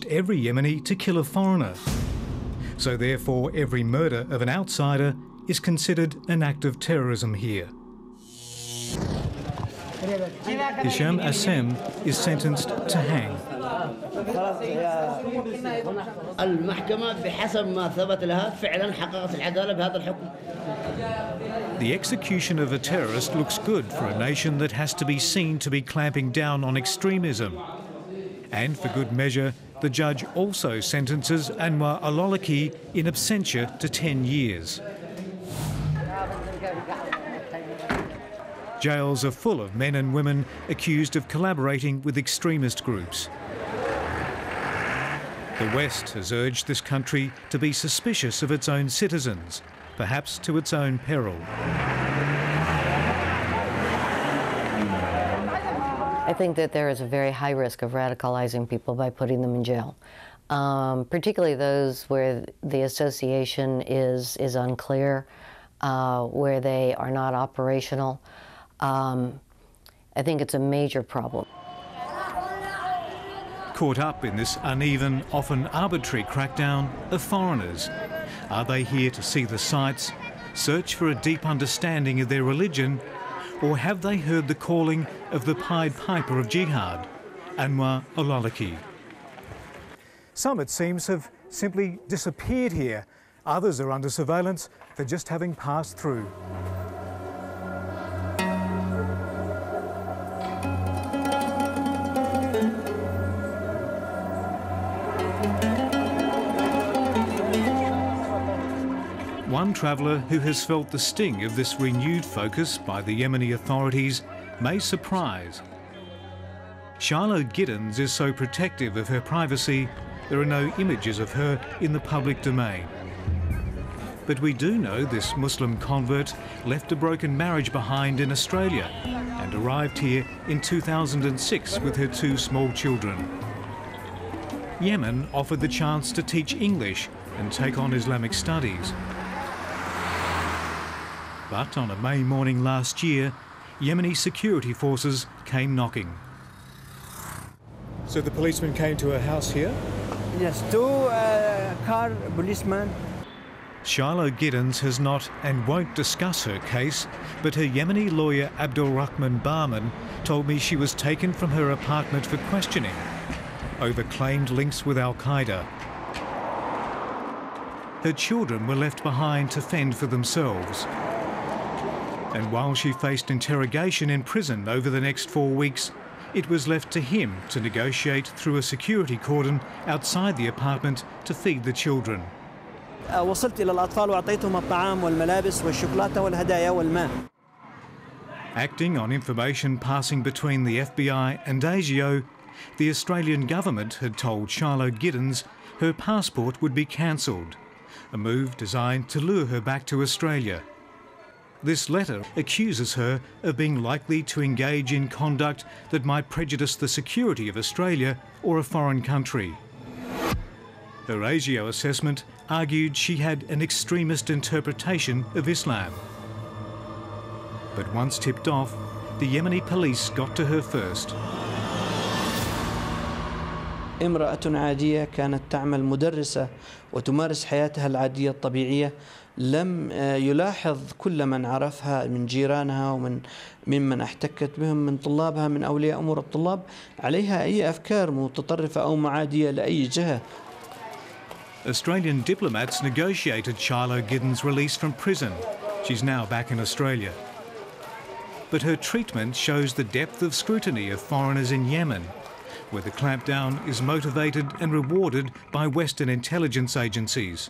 almost every Yemeni to kill a foreigner. So therefore, every murder of an outsider is considered an act of terrorism here. Hisham Assem is sentenced to hang. The execution of a terrorist looks good for a nation that has to be seen to be clamping down on extremism. And for good measure, the judge also sentences Anwar al-Awlaki in absentia to 10 years. Jails are full of men and women accused of collaborating with extremist groups. The West has urged this country to be suspicious of its own citizens, perhaps to its own peril. I think that there is a very high risk of radicalizing people by putting them in jail, particularly those where the association is unclear, where they are not operational. I think it's a major problem. Caught up in this uneven, often arbitrary crackdown are foreigners. Are they here to see the sights, search for a deep understanding of their religion, or have they heard the calling of the Pied Piper of Jihad, Anwar al-Awlaki? Some, it seems, have simply disappeared here. Others are under surveillance for just having passed through. One traveller who has felt the sting of this renewed focus by the Yemeni authorities may surprise. Shiloh Giddens is so protective of her privacy, there are no images of her in the public domain. But we do know this Muslim convert left a broken marriage behind in Australia and arrived here in 2006 with her 2 small children. Yemen offered the chance to teach English and take on Islamic studies. But on a May morning last year, Yemeni security forces came knocking. So the policeman came to her house here? Yes, 2 car policemen. Shiloh Giddens has not and won't discuss her case, but her Yemeni lawyer Abdul Rahman Barman told me she was taken from her apartment for questioning over claimed links with Al-Qaeda. Her children were left behind to fend for themselves. And while she faced interrogation in prison over the next 4 weeks, it was left to him to negotiate through a security cordon outside the apartment to feed the children. وصلت إلى الأطفال وأعطيتهم الطعام والملابس والشوكولاتة والهدايا والماء. Acting on information passing between the FBI and ASIO, the Australian government had told Shiloh Giddens her passport would be cancelled, a move designed to lure her back to Australia. This letter accuses her of being likely to engage in conduct that might prejudice the security of Australia or a foreign country. Her ASIO assessment argued she had an extremist interpretation of Islam. But once tipped off, the Yemeni police got to her first. امرأة عادية كانت تعمل مدرسة وتمارس حياتها العادية الطبيعية، لم يلاحظ كل من عرفها من جيرانها ومن ممن احتكت بهم من طلابها من أولياء أمور الطلاب عليها أي أفكار متطرفة أو معادية لأي جهة. Australian diplomats negotiated Shiloh Giddens' release from prison. She's now back in Australia. But her treatment shows the depth of scrutiny of foreigners in Yemen, where the clampdown is motivated and rewarded by Western intelligence agencies.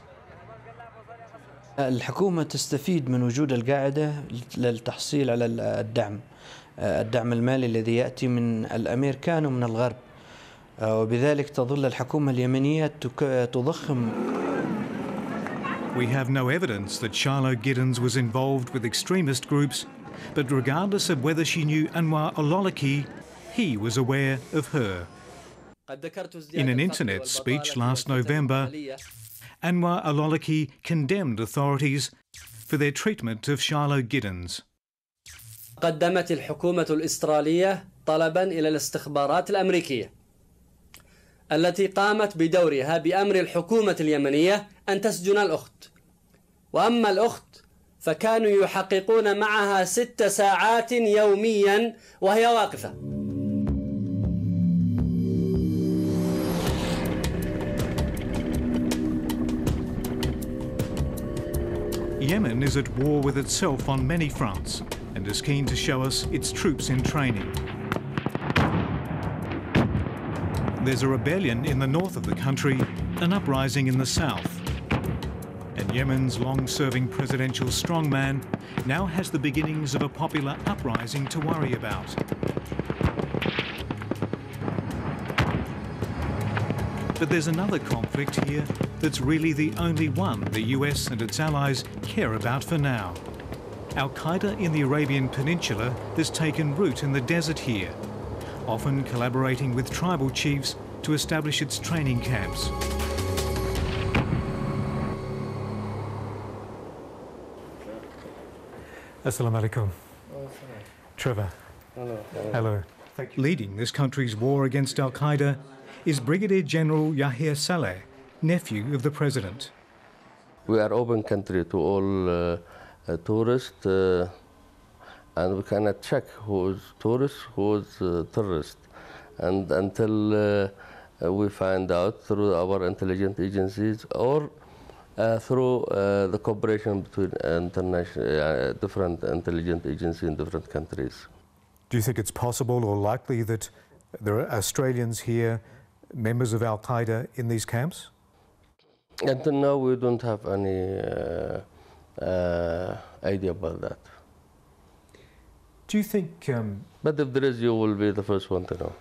الحكومة تستفيد من وجود القاعدة للتحصيل على الدعم المالي الذي يأتي من الأمريكان ومن الغرب، وبذلك تظل الحكومة اليمنية تضخم. We have no evidence that Shiloh Giddens was involved with extremist groups, but regardless of whether she knew Anwar al-Awlaki, he was aware of her. In an internet speech last November, Anwar al-Awlaki condemned authorities for their treatment of Shiloh Giddens. قدمت الحكومة الإسترالية طلبا إلى الاستخبارات الأمريكية التي قامت بدورها بأمر الحكومة اليمنية أن تسجن الأخت، وأما الأخت فكانوا يحققون معها 6 ساعات يوميا وهي واقفة. Yemen is at war with itself on many fronts and is keen to show us its troops in training. There's a rebellion in the north of the country, an uprising in the south. And Yemen's long-serving presidential strongman now has the beginnings of a popular uprising to worry about. But there's another conflict here that's really the only one the US and its allies care about for now. Al-Qaeda in the Arabian Peninsula has taken root in the desert here, often collaborating with tribal chiefs to establish its training camps. Assalamu alaikum. Trevor. Hello. Leading this country's war against Al-Qaeda is Brigadier General Yahya Saleh, nephew of the president. We are open country to all tourists, and we cannot check who is tourist, who is terrorist, and until we find out through our intelligence agencies or through the cooperation between different intelligence agencies in different countries. Do you think it's possible or likely that there are Australians here, members of Al-Qaeda, in these camps? Until now, we don't have any idea about that. Do you think... But if there is, you will be the first one to know.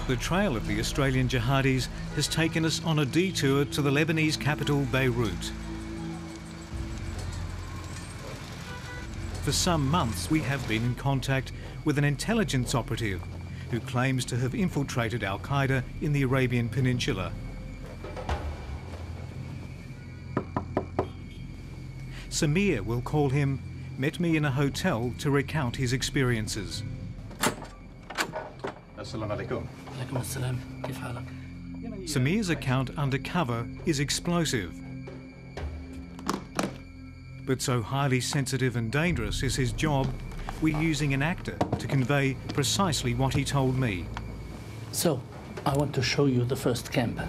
The trail of the Australian jihadis has taken us on a detour to the Lebanese capital, Beirut. For some months, we have been in contact with an intelligence operative who claims to have infiltrated Al-Qaeda in the Arabian Peninsula. Samir, we'll call him, met me in a hotel to recount his experiences. Assalamu alaikum. Alaikum assalam. Kif halak? Samir's account undercover is explosive. But so highly sensitive and dangerous is his job, we're using an actor to convey precisely what he told me. So, I want to show you the first camp.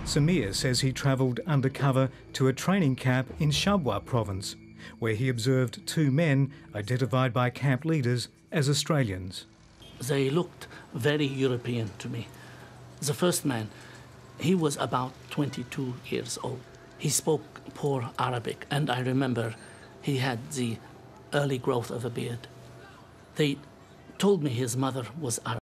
Samir says he travelled undercover to a training camp in Shabwa province, where he observed 2 men identified by camp leaders as Australians. They looked very European to me. The first man, he was about 22 years old. He spoke poor Arabic, and I remember he had the early growth of a beard. They told me his mother was Arab.